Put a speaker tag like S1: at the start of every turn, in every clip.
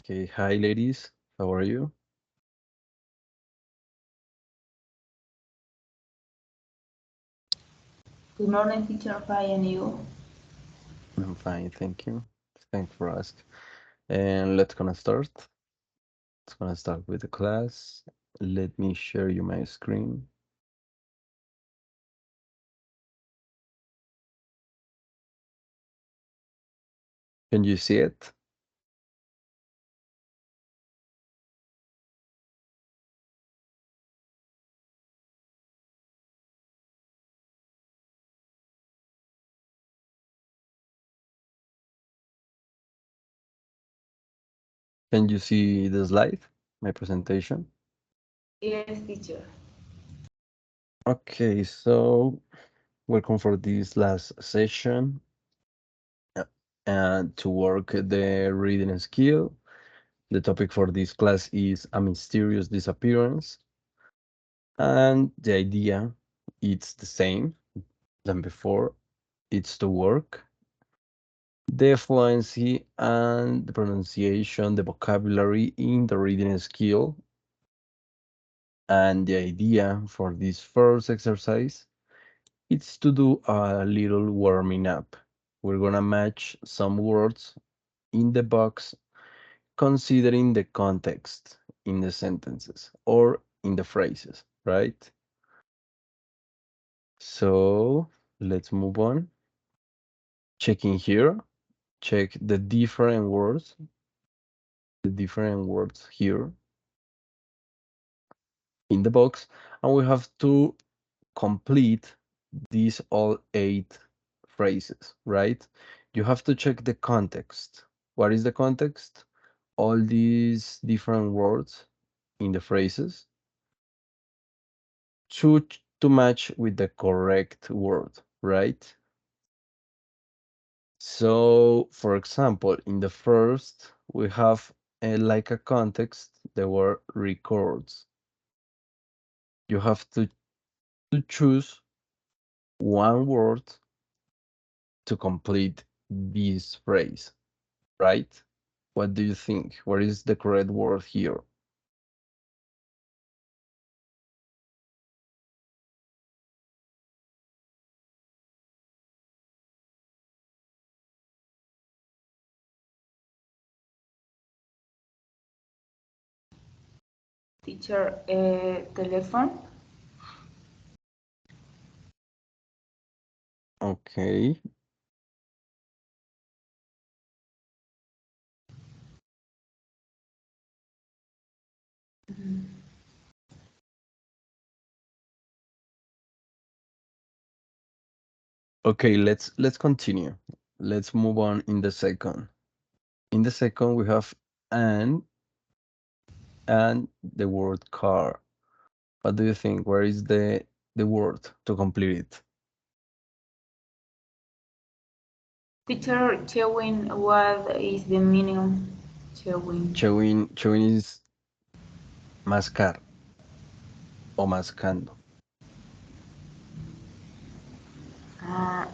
S1: Okay, hi ladies, how are you?
S2: Good morning, teacher. Fine, and you?
S1: I'm fine, thank you. Thanks for asking. And let's gonna start. Let's gonna start with the class. Let me share you my screen. Can you see it? Can you see the slide, my presentation?
S2: Yes, teacher.
S1: Okay, so welcome for this last session uh, and to work the reading skill. The topic for this class is a mysterious disappearance, and the idea it's the same than before. It's to work the fluency and the pronunciation, the vocabulary in the reading skill. And the idea for this first exercise is to do a little warming up. We're gonna match some words in the box considering the context in the sentences or in the phrases, right? So let's move on. Checking here, check the different words here in the box, and we have to complete these all 8 phrases, right? You have to check the context. What is the context? All these different words in the phrases to match with the correct word, right? So, for example, in the first, we have like a context, the word records. You have to choose one word to complete this phrase, right? What do you think? What is the correct word here?
S2: Teacher, telephone.
S1: Okay. Okay, let's continue. Let's move on in the second. In the second, we have an and the word car. What do you think? Where is the word to complete it?
S2: Teacher, chewing. What is the meaning? Chewing.
S1: Chewing is mascar o mascando.
S2: Uh,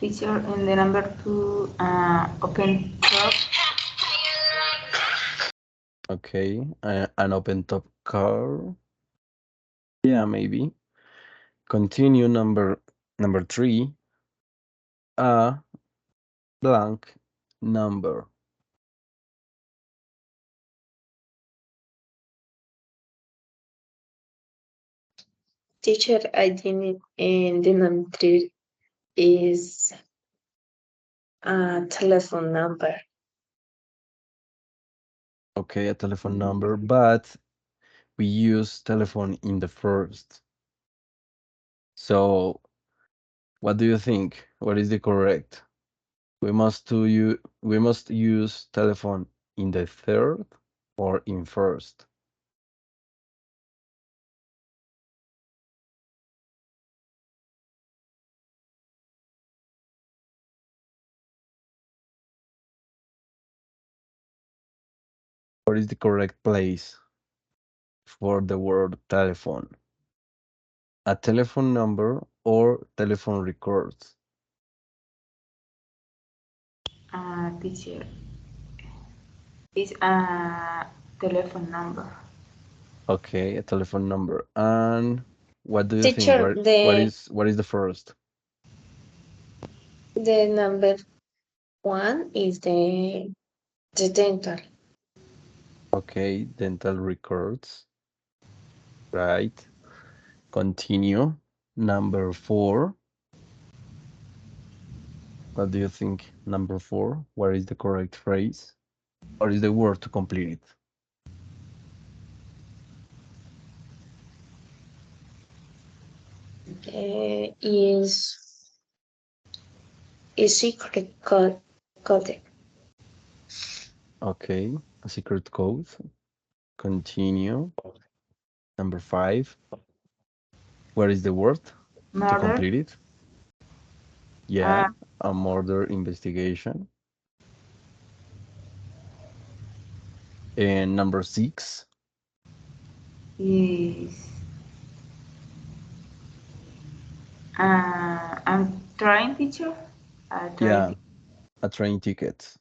S2: teacher, in the number two, open top.
S1: Okay, an open top car. Yeah, maybe. Continue number 3. A blank number.
S3: Teacher, I think in the number three is a telephone number.
S1: Okay, a telephone number, but we use telephone in the first. So, what do you think? What is the correct? We must use telephone in the third or in first. what is the correct place for the word telephone? A telephone number or telephone records?
S2: Teacher, is a telephone number.
S1: Okay, a telephone number. And what do you think?
S3: Teacher,
S1: What is the first?
S3: the number one is the dental.
S1: Okay, dental records. Right. Continue. Number 4. What do you think? Number 4. What is the correct phrase? Or is the word to complete it?
S3: Is secret code.
S1: Okay, a secret code. Continue. Number 5. Where is the word to
S2: Murder.
S1: complete it? Yeah, a murder investigation. And number 6.
S2: Is I'm trying, teacher.
S1: Yeah, a train ticket.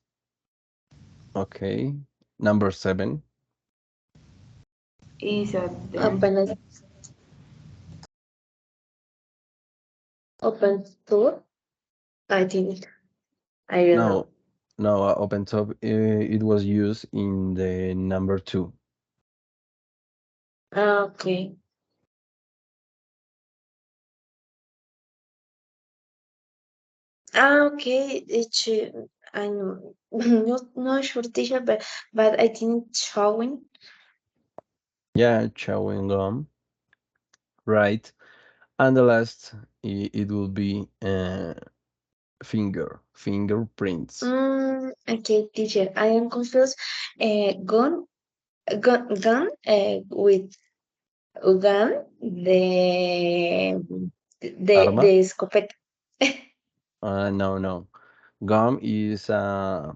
S1: Okay. Number 7.
S2: Is a
S3: Open tour. I think. I don't know.
S1: No, open top. It was used in the number 2.
S3: Okay. Okay. I'm not sure, teacher, but I think showing.
S1: Yeah, chewing gum. Right. And the last, it will be fingerprints.
S3: Okay, teacher. I am confused. Gun. With gun.
S1: Arma?
S3: The escopeta.
S1: No. Gum is
S3: And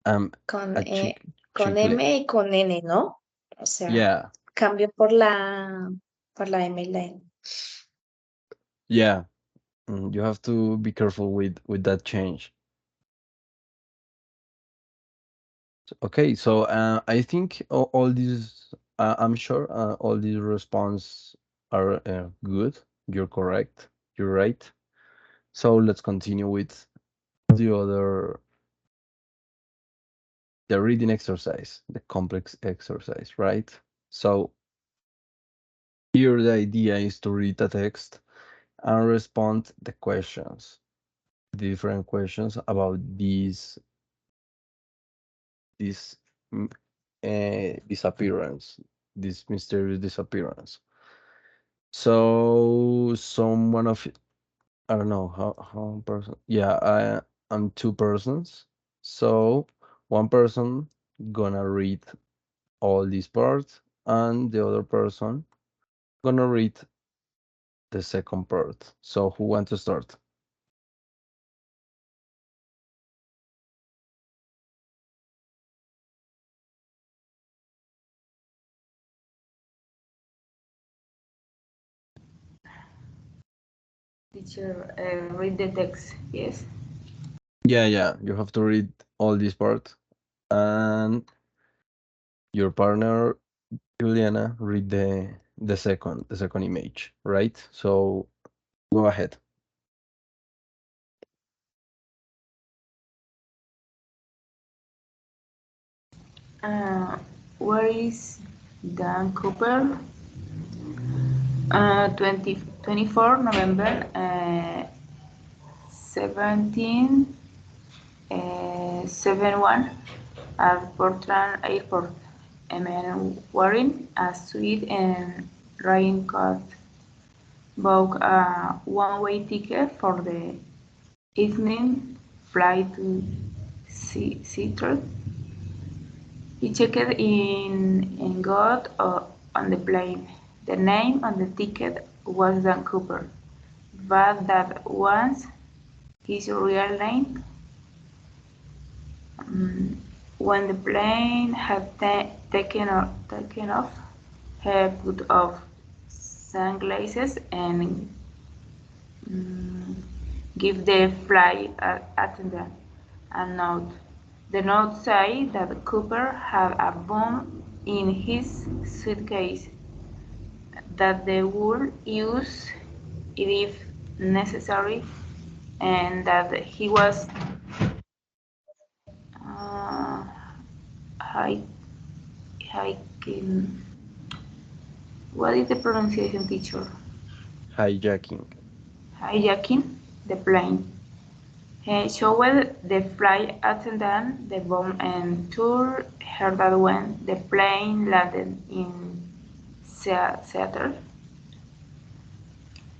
S1: a
S3: con
S1: chicle.
S3: M y con N, ¿no? O sea,
S1: Yeah,
S3: cambio por la M y la N.
S1: yeah. You have to be careful with that change. Okay, so I think all these, I'm sure all these response are good. You're correct. You're right. So let's continue with the reading exercise, the complex exercise, right? So here the idea is to read the text and respond the questions, different questions about this mm, disappearance, this mysterious disappearance. So someone of, I don't know how person. Yeah, I'm 2 persons. So one person gonna read all these parts, and the other person gonna read the second part. So who wants to start?
S2: teacher. Read the text. Yes.
S1: Yeah. You have to read all these parts, and your partner Juliana read the second image, right? So go ahead.
S2: Where is Dan Cooper? 24 November 1771 at Portland Airport. A man wearing a suit and raincoat bought a one-way ticket for the evening flight to Seattle. He checked in and got on the plane. The name on the ticket was Dan Cooper, but that was his real name. When the plane had taken off, he put off sunglasses and give the flight attendant a note. The note said that Cooper had a bomb in his suitcase that they would use it if necessary, and that he was uh, hiking. What is the pronunciation, teacher?
S1: Hijacking.
S2: Hijacking the plane. He showed the flight attendant the bomb and told her that when the plane landed in Seattle,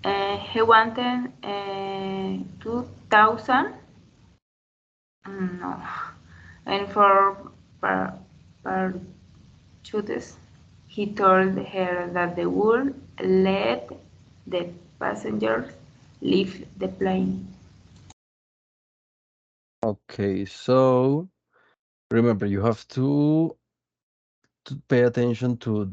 S2: he wanted 2,000 no, and for parachutes. He told her that they would let the passengers leave the plane.
S1: Okay, so remember you have to pay attention to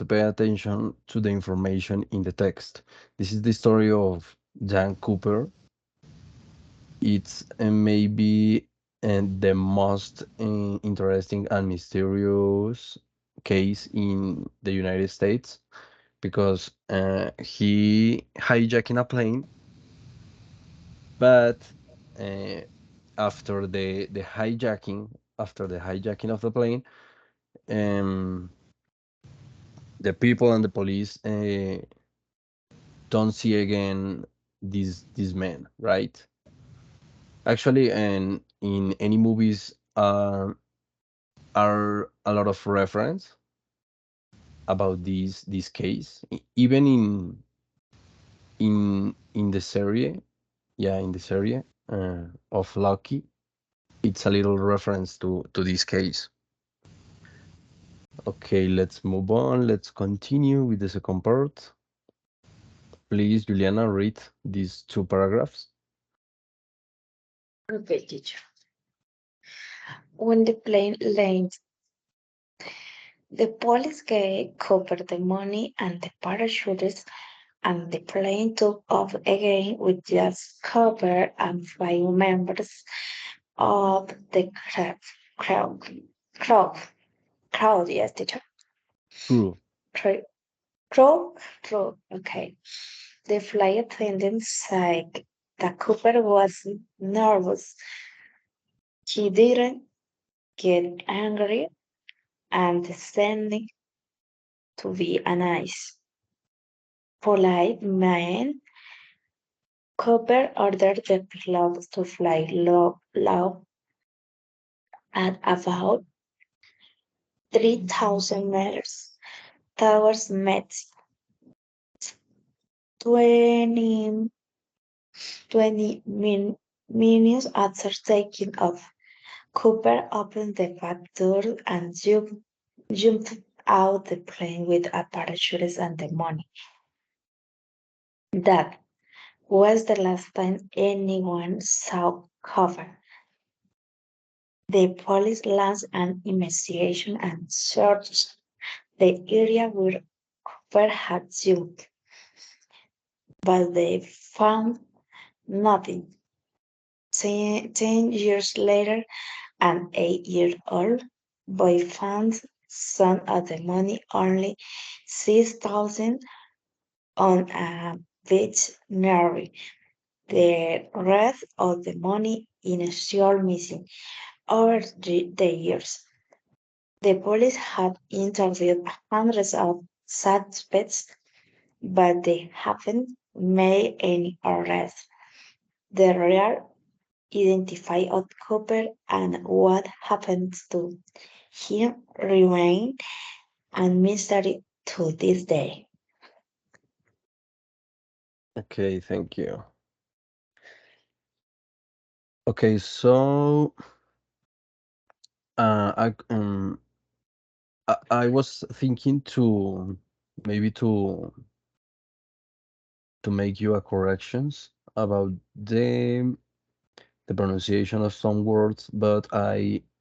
S1: pay attention to the information in the text. This is the story of Jan Cooper. It's maybe the most interesting and mysterious case in the United States because he hijacking a plane, but uh, after the hijacking of the plane, um, the people and the police don't see again these men, right? Actually, and in any movies are a lot of reference about this case, even in the series, yeah, in the series of Lucky, it's a little reference to this case. Okay, let's move on. Let's continue with the second part. Please, Juliana, read these two paragraphs.
S3: Okay, teacher. When the plane landed, the police gave Cooper the money and the parachutes, and the plane took off again with just Cooper and 5 members of the crowd, crowd, crowd, yes, teacher.
S1: True.
S3: Crowd, crowd, okay. The flight attendant said that Cooper was nervous. He didn't get angry and standing to be a nice, polite man. Cooper ordered the pilot to fly low at about 3,000 meters towards Mexico. 20, 20 minutes after taking off, Cooper opened the back door and jumped out the plane with a parachute and the money. That was the last time anyone saw Cooper. The police launched an investigation and searched the area where Cooper had jumped, but they found nothing. 10 years later, an 8-year-old boy found some of the money, only 6,000, on a beach nearby. The rest of the money is still missing. Over the years, the police have interviewed hundreds of suspects, but they haven't made any arrests. The real identity of Cooper and what happened to him remain a mystery to this day.
S1: Okay, thank you. Okay, so I was thinking to maybe to make you a corrections about the pronunciation of some words, but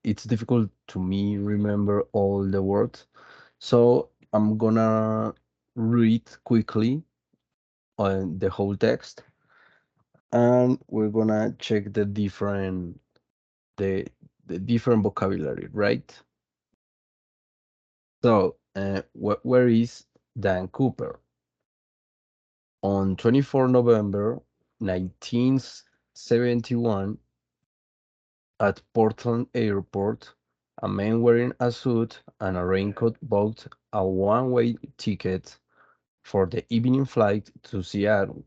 S1: it's difficult to me remember all the words. So I'm gonna read quickly on the whole text, and we're gonna check the the different vocabulary, right? So, where is Dan Cooper? On 24 November 1971, at Portland Airport, a man wearing a suit and a raincoat bought a one-way ticket for the evening flight to Seattle.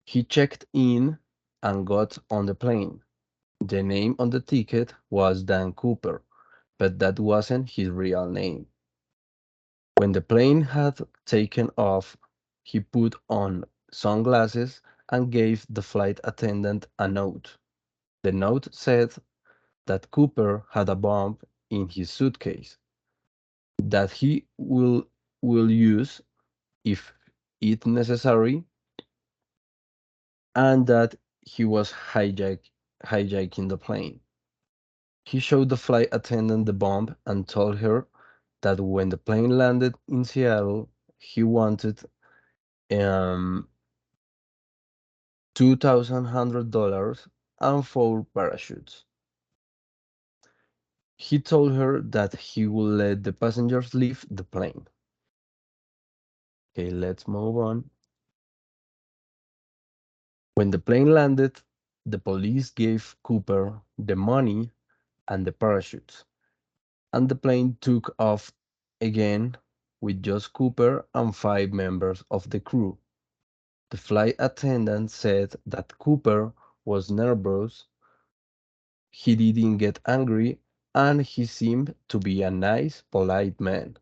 S1: He checked in and got on the plane. The name on the ticket was Dan Cooper, but that wasn't his real name. When the plane had taken off, he put on sunglasses and gave the flight attendant a note. The note said that Cooper had a bomb in his suitcase that he will use if it necessary, and that he was hijacking the plane. He showed the flight attendant the bomb and told her that when the plane landed in Seattle, he wanted um $2,100 and four parachutes. He told her that he would let the passengers leave the plane. Okay, let's move on. When the plane landed, the police gave Cooper the money and the parachutes, and the plane took off again with just Cooper and five members of the crew. The flight attendant said that Cooper was nervous, he didn't get angry, and he seemed to be a nice, polite man.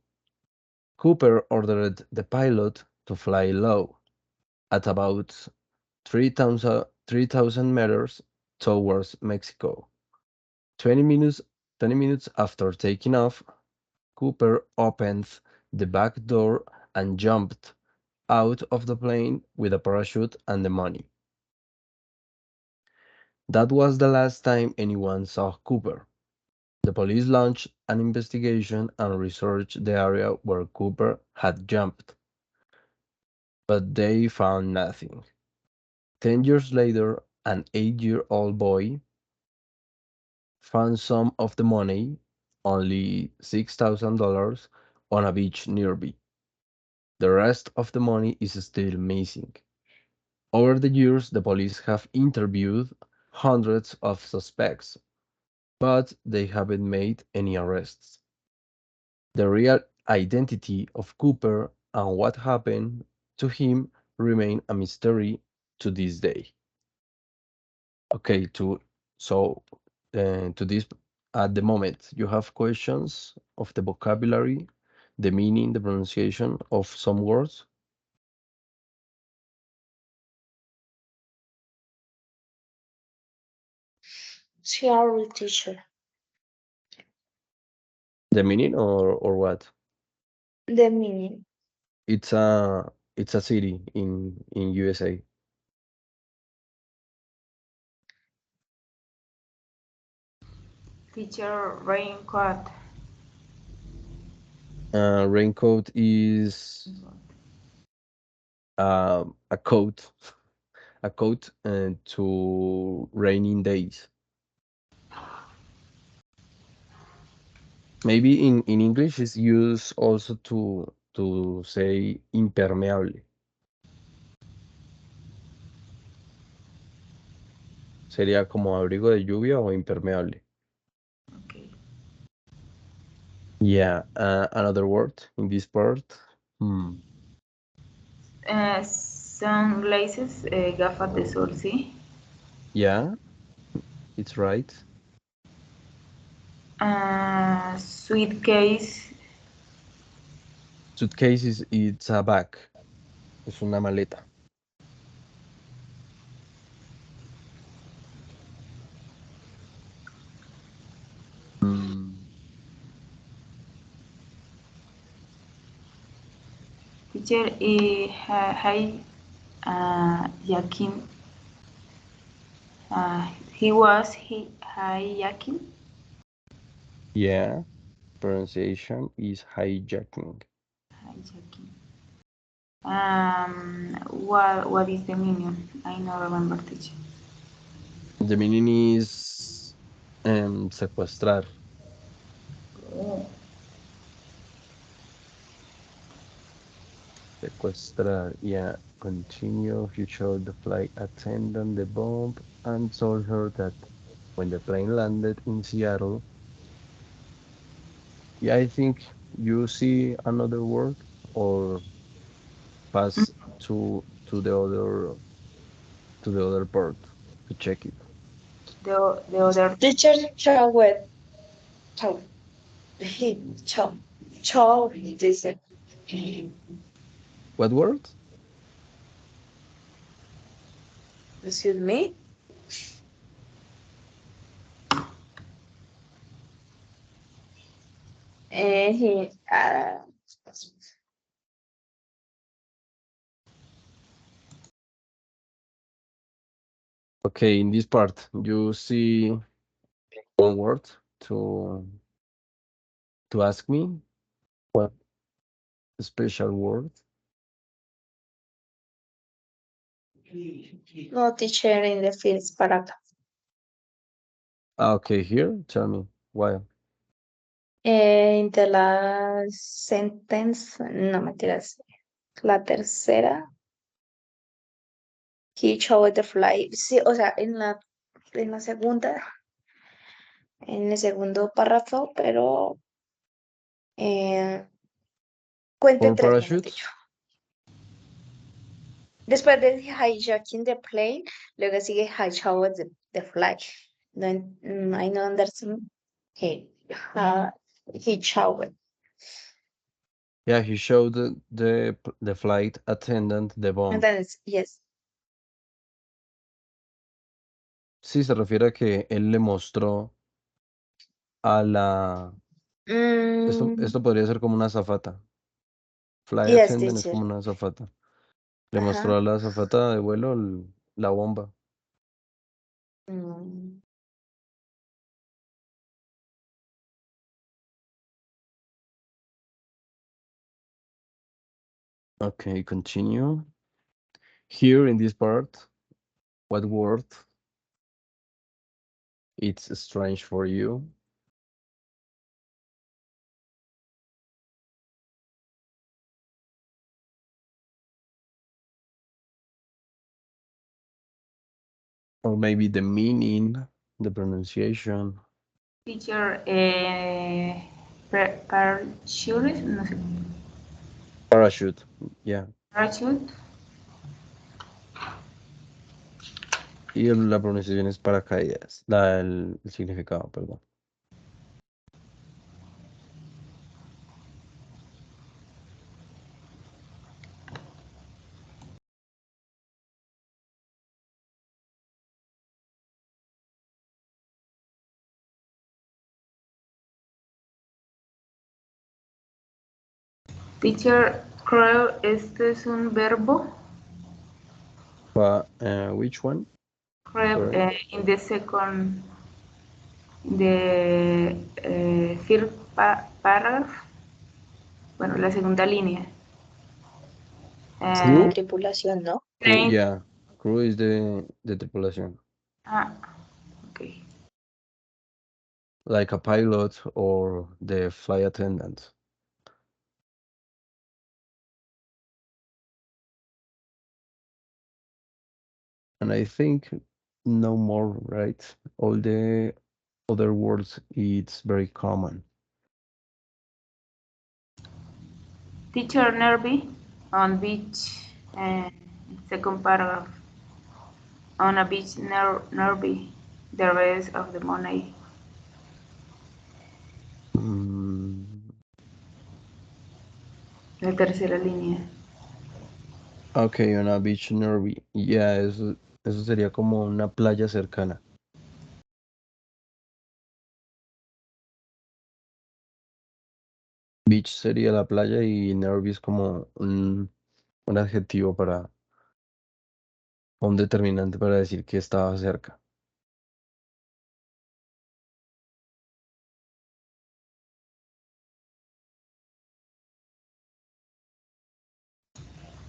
S1: Cooper ordered the pilot to fly low, at about 3,000 meters towards Mexico. 20 minutes, 20 minutes after taking off, Cooper opened the back door and jumped out of the plane with a parachute and the money. That was the last time anyone saw Cooper. The police launched an investigation and researched the area where Cooper had jumped, but they found nothing. 10 years later, an 8-year-old boy found some of the money, only $6,000, on a beach nearby. The rest of the money is still missing. Over the years, the police have interviewed hundreds of suspects, but they haven't made any arrests. The real identity of Cooper and what happened to him remain a mystery to this day. Okay, so to this at the moment, you have questions of the vocabulary, the meaning, the pronunciation of some words,
S3: Theory teacher.
S1: the meaning or what?
S3: The meaning.
S1: It's a city in USA.
S2: Teacher raincoat.
S1: Raincoat is a coat, a coat to raining days. Maybe in English it's used also to say impermeable. Sería como abrigo de lluvia o impermeable.
S2: Okay.
S1: Yeah, another word in this part. Hmm.
S2: Sunglasses, gafas de sol, sí.
S1: Yeah, it's right.
S2: Suitcase,
S1: Suitcase is it's a bag. Es una maleta. Mm,
S2: teacher, hi, Yakin, He was hijacking.
S1: Yeah, pronunciation is hijacking.
S2: Hijacking. What is the meaning? I don't remember, teacher.
S1: The meaning is secuestrar. Sequestrar, yeah. Continue. He showed the flight attendant the bomb and told her that when the plane landed in Seattle, yeah, I think you see another word or pass to the other part to check it.
S2: The other
S3: Teacher showed, show, he, show, this,
S1: What word?
S3: excuse me, and
S1: Okay, in this part, you see one word to to ask me what special word.
S3: no teacher in the first paragraph.
S1: Ah, okay, here, tell me why.
S3: In the last sentence, no mentiras, la tercera, he showed the fly. Sí, o sea, en la segunda, en el segundo párrafo, pero cuente
S1: For
S3: tres, mejor
S1: parachute?
S3: dicho. Después de hijacking the plane, luego sigue hijack the fly. No, I don't understand. He showed.
S1: Yeah, he showed the flight attendant the
S3: And
S1: bomb.
S3: then it's, yes.
S1: Sí, se refiere a que él le mostró a la...
S3: Mm,
S1: Esto podría ser como una azafata. Flight
S3: yes,
S1: attendant es
S3: teacher.
S1: como una azafata. Le mostró
S3: Ajá.
S1: a la azafata de vuelo la bomba.
S3: Mm.
S1: Okay, continue. Here in this part, what word it's strange for you? Or maybe the meaning, the pronunciation.
S2: teacher, parachute, no sé,
S1: Parachute, yeah.
S2: parachute.
S1: Y la pronunciación es paracaídas. El significado, perdón.
S2: Teacher, creo este es un verbo.
S1: Which one?
S2: Creo
S1: Sorry.
S2: in the second, the third paragraph. Bueno, la segunda línea.
S3: La
S1: Crew?
S3: tripulación, ¿no?
S1: Crew,
S2: Plane.
S1: yeah. Crew is the tripulación.
S2: Ah, ok.
S1: Like a pilot or the flight attendant. And I think no more, right? All the other words, it's very common.
S2: Teacher Nervy on beach. Second paragraph. On a beach Nervy. The rest of the money.
S1: Mm,
S2: La tercera línea.
S1: okay, on a beach nearby. Yeah, eso sería como una playa cercana. Beach sería la playa y nearby es como un adjetivo para un determinante para decir que estaba cerca.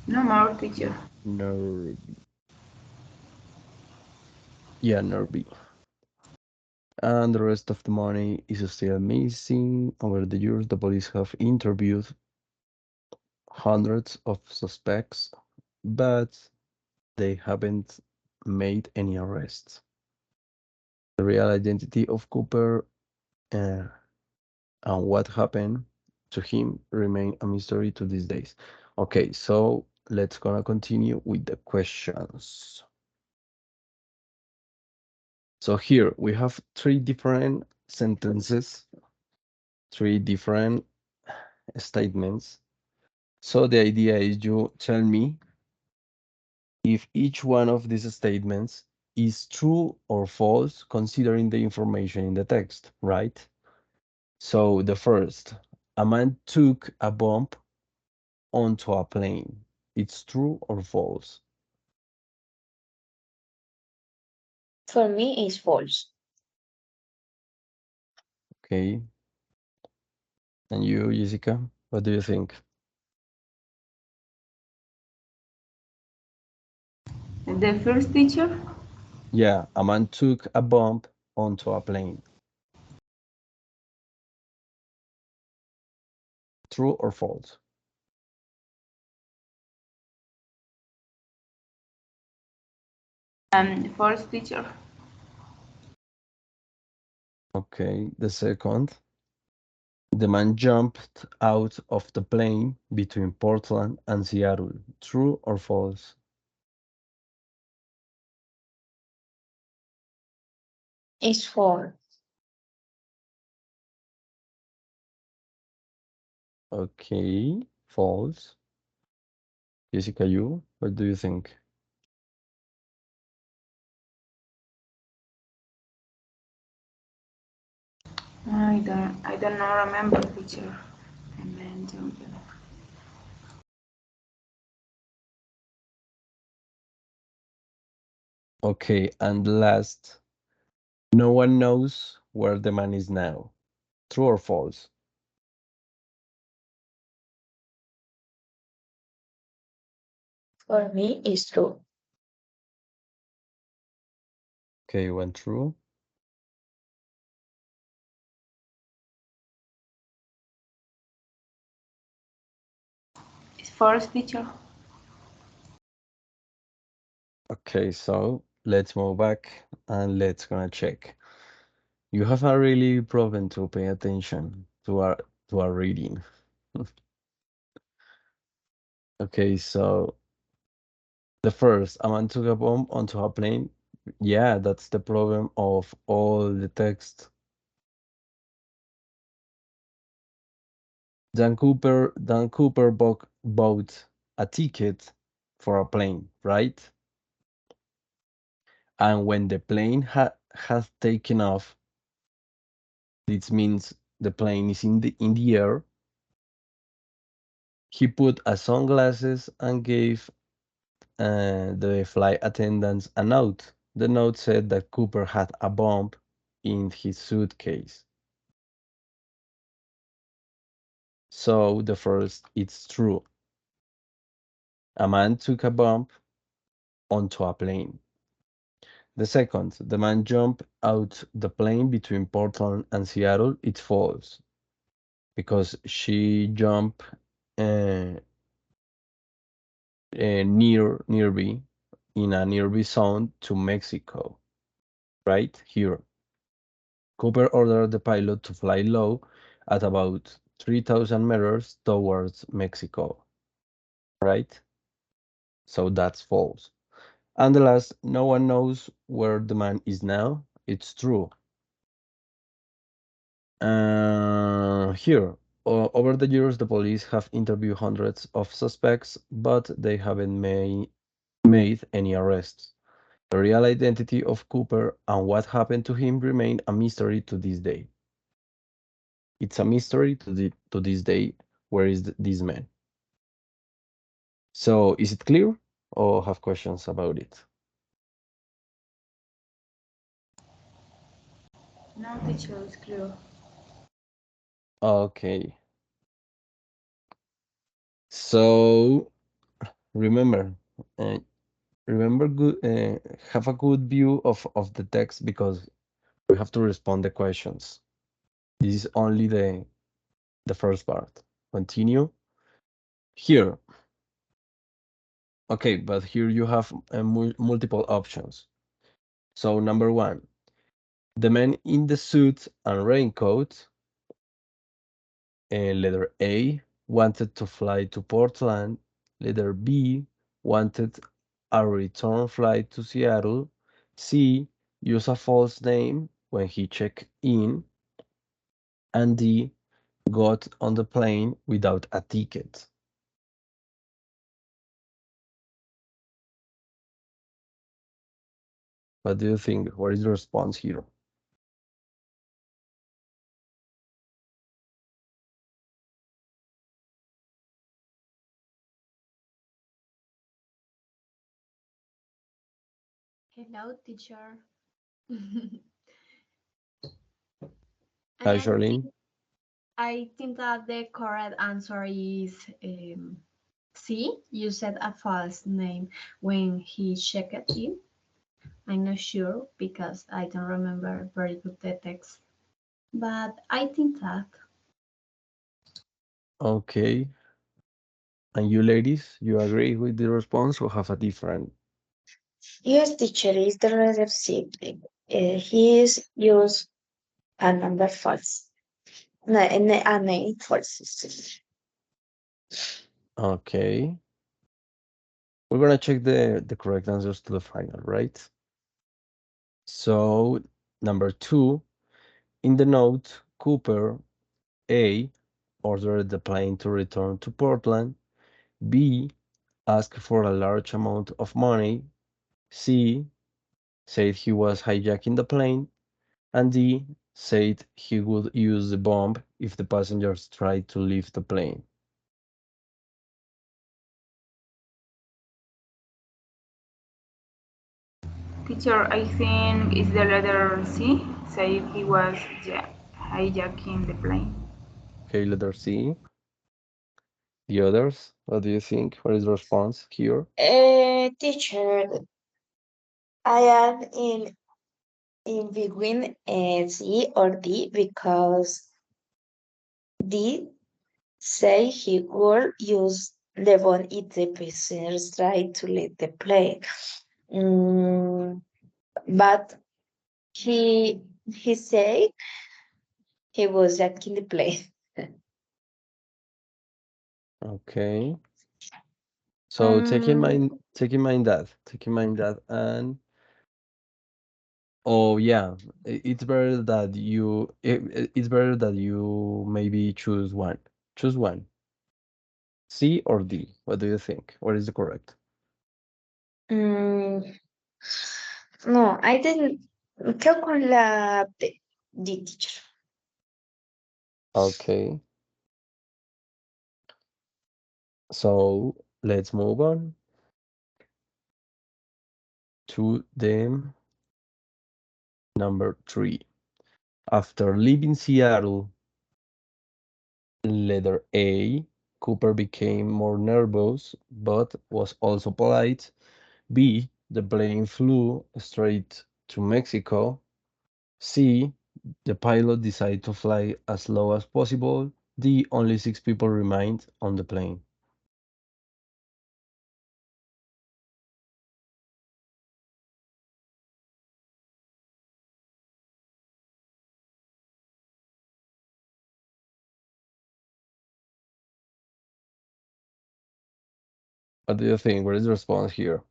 S2: No more, teacher.
S1: Nerby. Yeah, Nerby. And the rest of the money is still missing. Over the years, the police have interviewed hundreds of suspects, but they haven't made any arrests. The real identity of Cooper uh, and what happened to him remain a mystery to these days. Okay, so let's gonna continue with the questions. So here we have three different sentences, three different statements. So the idea is you tell me if each one of these statements is true or false considering the information in the text, right? So the first, a man took a bomb onto a plane. It's true or false?
S3: For me, it's false.
S1: Okay. And you, Jessica, what do you think?
S2: The first teacher?
S1: Yeah, a man took a bomb onto a plane. True or false?
S2: First teacher.
S1: Okay. The second, the man jumped out of the plane between Portland and Seattle. True or false?
S3: It's false.
S1: Okay, false. Jessica, you, what do you think?
S2: I don't know remember teacher. And then
S1: Okay, and last, no one knows where the man is now. True or false?
S3: For me, it's true.
S1: Okay, one true.
S2: first teacher.
S1: Okay, so let's move back and let's gonna check. You have a really proven to pay attention to our reading. Okay, so the first, a man took a bomb onto a plane. Yeah, that's the problem of all the text. Dan Cooper bought a ticket for a plane, right? And when the plane has taken off, this means the plane is in the air. He put a sunglasses and gave the flight attendants a note. The note said that Cooper had a bomb in his suitcase. So the first, it's true. A man took a bomb onto a plane. The second, the man jumped out the plane between Portland and Seattle. It's false because she jumped uh, nearby in a nearby zone to Mexico, right here. Cooper ordered the pilot to fly low at about 3,000 meters towards Mexico, right? So that's false. And the last, no one knows where the man is now. It's true. Here, over the years, the police have interviewed hundreds of suspects, but they haven't made any arrests. The real identity of Cooper and what happened to him remain a mystery to this day. It's a mystery to this day. Where is this man? So, is it clear, or have questions about it?
S2: No teacher is clear.
S1: Okay. So Remember, uh, remember, good, have a good view of the text because we have to respond the questions. This is only the first part. Continue. Here, okay, but here you have multiple options. So number one, the man in the suit and raincoat, letter A, wanted to fly to Portland. Letter B, wanted a return flight to Seattle. C, use a false name when he checked in. And D, got on the plane without a ticket. What do you think? What is the response here?
S4: Hello, teacher. And
S1: Hi, Charlene.
S4: I think that the correct answer is C. You said a false name when he checked in. I'm not sure because I don't remember very good the text, but I think that.
S1: Okay. And you ladies, you agree with the response or have a different?
S3: Yes, teacher is the letter C. He is use a number false. No, a name false.
S1: Okay. We're gonna check the correct answers to the final, right? So number two, in the note, Cooper A ordered the plane to return to Portland. B asked for a large amount of money. C said he was hijacking the plane. And D said he would use the bomb if the passengers tried to leave the plane.
S2: Teacher, I think it's the letter C. Said he was hijacking the plane.
S1: Okay, letter C. The others, what do you think? What is the response here?
S3: Teacher, I am in between C or D because D say he will use the one if the prisoners try to leave the plane. Mm, but he say he was jacking the plane.
S1: Okay. So
S3: Mm,
S1: take in mind that, and oh yeah, it's better that it's better that you maybe choose one. Choose one. C or D. What do you think? What is the correct?
S3: mm, no, I didn't. Creo con la D, teacher.
S1: Okay. So let's move on to the number three. After leaving Seattle, letter A, Cooper became more nervous but was also polite. B, the plane flew straight to Mexico. C, the pilot decided to fly as low as possible. D, only 6 people remained on the plane. What do you think? What is the response here?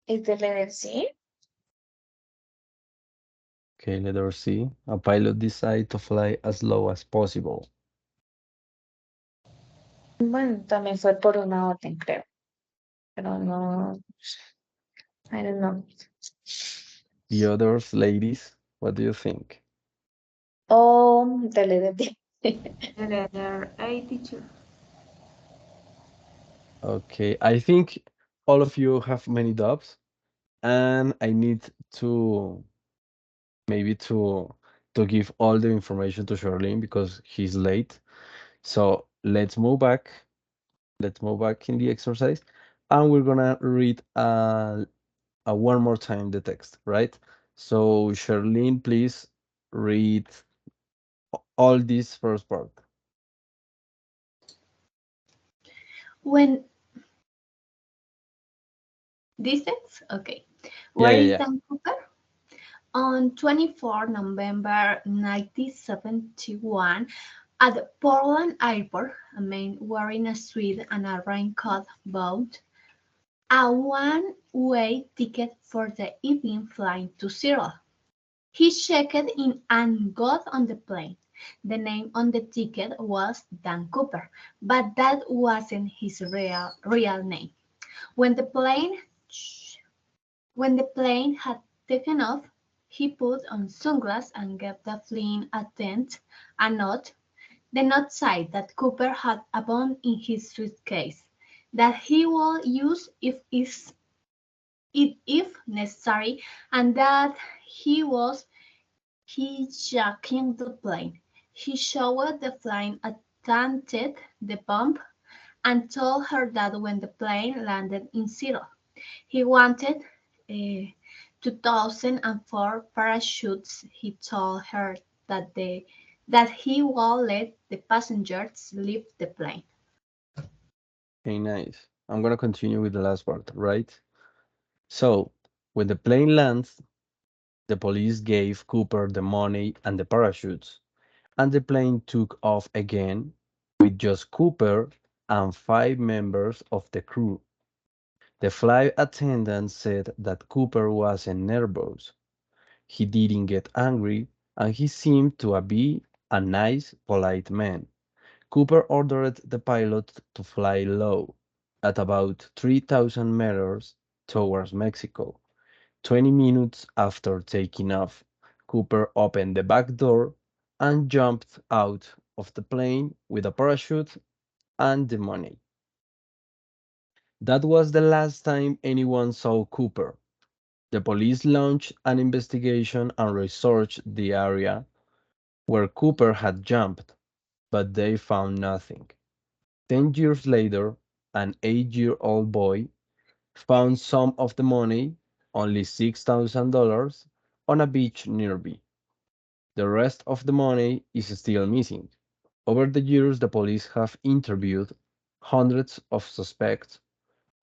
S3: Is the letter C?
S1: Okay, letter C. A pilot decided to fly as low as possible.
S3: Bueno, también fue por una orden, creo. Pero no, I don't know.
S1: The others, ladies, what do you think?
S3: Oh, the letter D.
S2: The letter A, teacher.
S1: Okay, I think all of you have many doubts, and I need to maybe to give all the information to Charlene because he's late. So let's move back. Let's move back in the exercise, and we're gonna read one more time the text, right? So Charlene, please read all this first part.
S4: When this text, okay.
S1: Yeah,
S4: Where
S1: yeah,
S4: is
S1: yeah.
S4: Dan Cooper? On 24 November 1971, at Portland Airport, a man wearing a suit and a raincoat bought a one-way ticket for the evening flight to Seattle. He checked in and got on the plane. The name on the ticket was Dan Cooper, but that wasn't his real name. When the plane when the plane had taken off, he put on sunglasses and gave the flight attendant a note. The note said that Cooper had a bomb in his suitcase that he would use if necessary, and that he was hijacking the plane. He showed the flight attendant the bomb and told her that when the plane landed in Seattle, he wanted 2004 parachutes. He told her that he would let the passengers leave the plane.
S1: Okay, nice. I'm gonna continue with the last part, right? So when the plane lands, the police gave Cooper the money and the parachutes, and the plane took off again with just Cooper and five members of the crew. The flight attendant said that Cooper wasn't nervous. He didn't get angry, and he seemed to be a nice, polite man. Cooper ordered the pilot to fly low, at about 3,000 meters towards Mexico. 20 minutes after taking off, Cooper opened the back door and jumped out of the plane with a parachute and the money. That was the last time anyone saw Cooper. The police launched an investigation and researched the area where Cooper had jumped, but they found nothing. 10 years later, an 8-year-old boy found some of the money, only $6,000, on a beach nearby. The rest of the money is still missing. Over the years, the police have interviewed hundreds of suspects,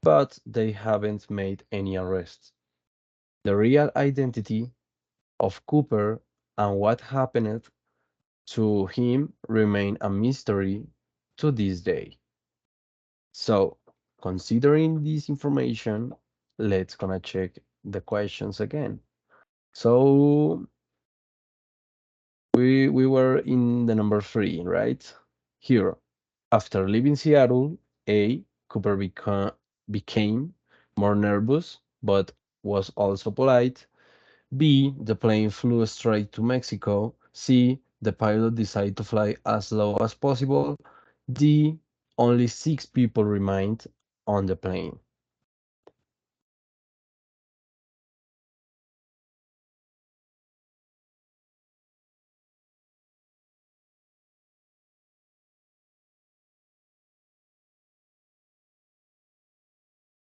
S1: but they haven't made any arrests. The real identity of Cooper and what happened to him remain a mystery to this day. So, considering this information, let's gonna check the questions again. So, we were in the number 3, right? Here, after leaving Seattle, A. Cooper became more nervous, but was also polite. B. The plane flew straight to Mexico. C. The pilot decided to fly as low as possible. D. Only 6 people remained on the plane.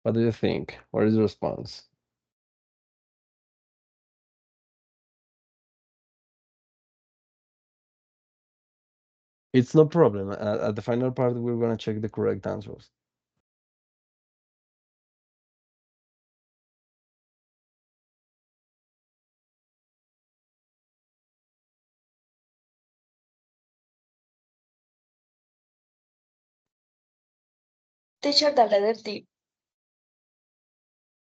S1: What do you think? What is the response? It's no problem. At the final part, we're gonna check the correct answers.
S3: Teacher, the letter D.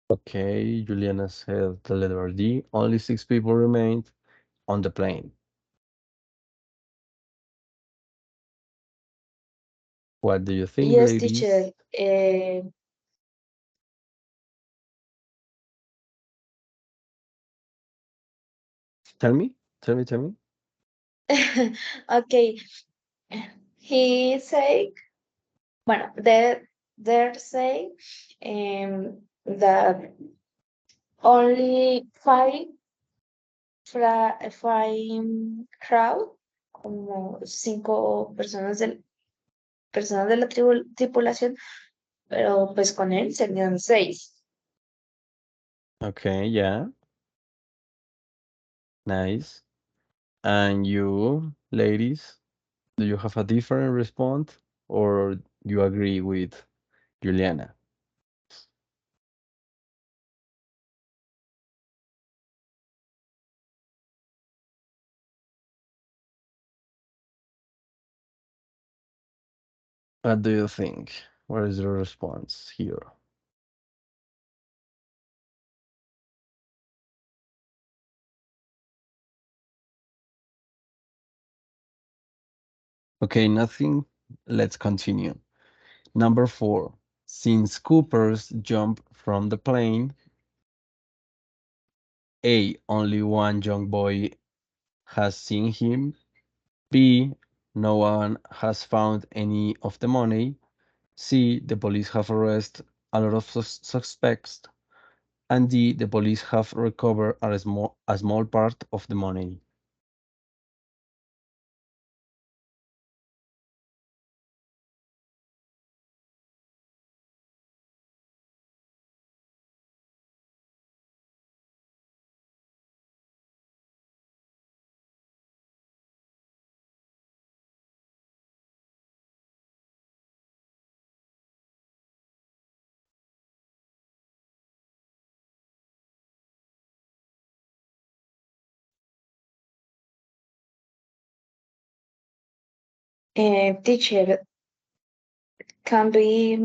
S1: Okay, Juliana said the letter D. Only 6 people remained on the plane. What do you think,
S3: Yes, teacher.
S1: ladies? Tell me, tell me.
S3: Okay, he say, bueno, they say that only five crowd, como 5 personas de la tripulación, pero pues con él serían 6.
S1: Okay, yeah, nice. And you, ladies, do you have a different response or you agree with Juliana? What do you think? What is your response here? Okay, nothing. Let's continue. Number 4. Since Cooper's jump from the plane, A. Only one young boy has seen him. B. No one has found any of the money. C. The police have arrested a lot of suspects. And D. The police have recovered a small part of the money.
S3: Teacher, can be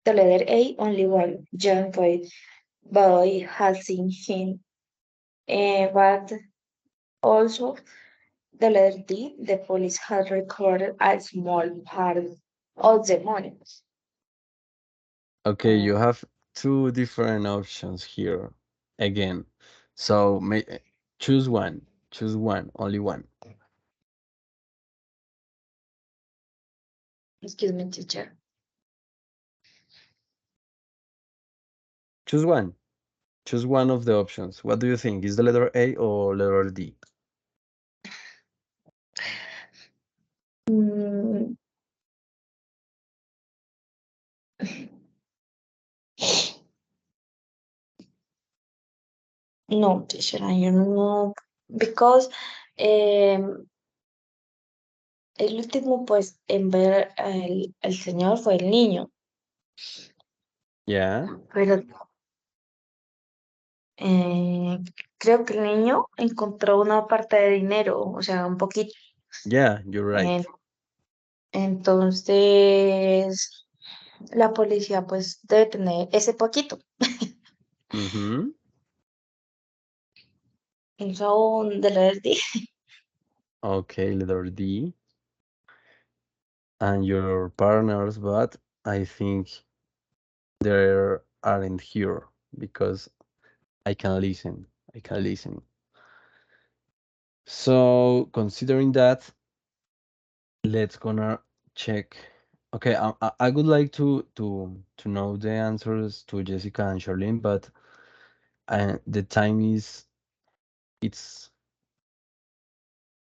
S3: the letter A, only one young boy has seen him. But also the letter D, the police has recorded a small part of the money.
S1: Okay, you
S3: Um,
S1: have two different options here again. So choose one. Choose one, only one.
S3: excuse me, teacher.
S1: Choose one. Choose one of the options. What do you think? Is the letter A or letter D?
S3: Mm, no, teacher, I don't know, because el último, pues, en ver al señor fue el niño,
S1: Yeah,
S3: pero eh, creo que el niño encontró una parte de dinero, o sea, un poquito.
S1: yeah, you're right.
S3: En- entonces, la policía, pues, debe tener ese poquito.
S1: Mm-hmm.
S3: Eso de la D.
S1: Okay, letter D. And your partners, but I think they aren't here because I can listen. I can listen. So considering that, let's gonna check. Okay, I would like to know the answers to Jessica and Charlene, but the time it's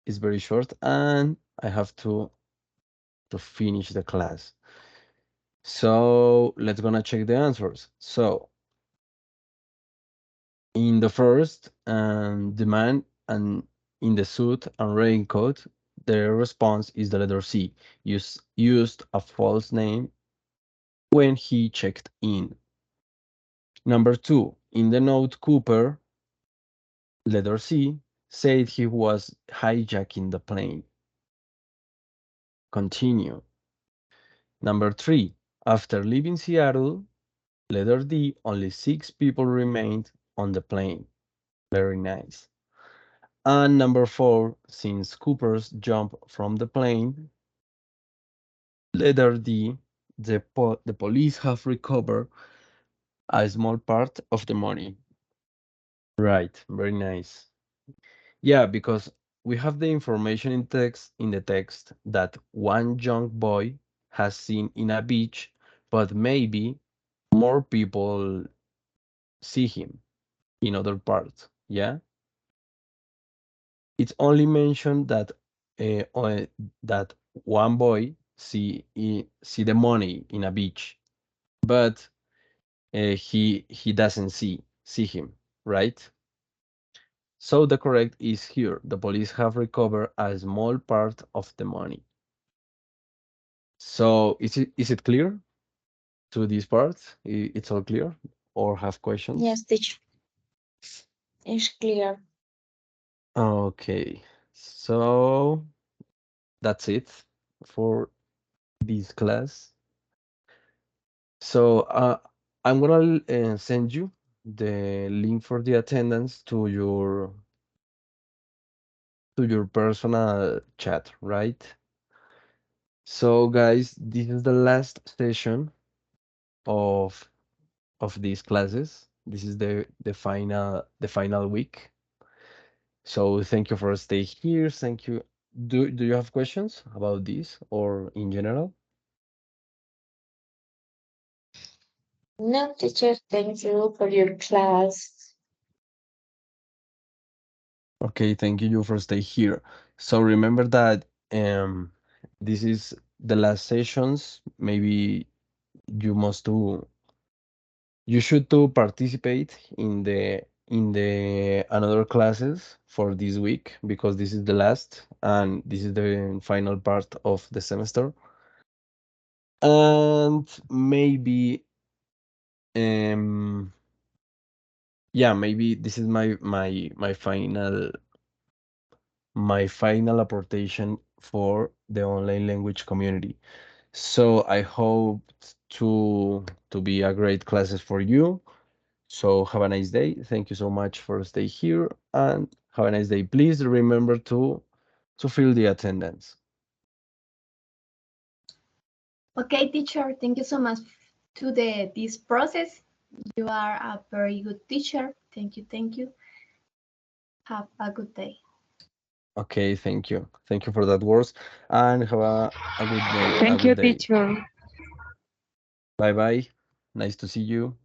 S1: is very short, and I have to finish the class. So let's gonna check the answers. So in the first, the man and in the suit and raincoat, their response is the letter C. Used a false name when he checked in. Number 2, in the note, Cooper, letter C, said he was hijacking the plane. Continue. Number 3, after leaving Seattle, Letter D, only 6 people remained on the plane. Very nice. And number 4, since Cooper's jump from the plane. Letter D, the police have recovered a small part of the money. Right, very nice. Yeah, because we have the information in the text that one young boy has seen in a beach, but maybe more people see him in other parts. Yeah, it's only mentioned that one boy see the money in a beach, but he doesn't see him, right? So the correct is here. The police have recovered a small part of the money. So is it clear to this part? It's all clear, or have questions?
S3: Yes, teacher. It's clear.
S1: Okay, so that's it for this class. So I'm gonna send you the link for the attendance to your personal chat, right? So guys, this is the last session of these classes. This is the final week. So thank you for staying here. Thank you. Do you have questions about this or in general?
S3: No, teacher, thank you for your class.
S1: Okay, thank you for staying here. So remember that this is the last sessions. Maybe you must do you should to participate in the another classes for this week because this is the last and this is the final part of the semester. And maybe um yeah, maybe this is my final apportation for the online language community. So I hope to be a great classes for you. So have a nice day. Thank you so much for stay here and have a nice day. Please remember to fill the attendance.
S4: Okay, teacher, thank you so much to this process. You are a very good teacher. Thank you, thank you. Have a good day.
S1: Okay, thank you. Thank you for that words and have a good day. A
S2: Thank you,
S1: good day.
S2: teacher.
S1: Bye bye. Nice to see you.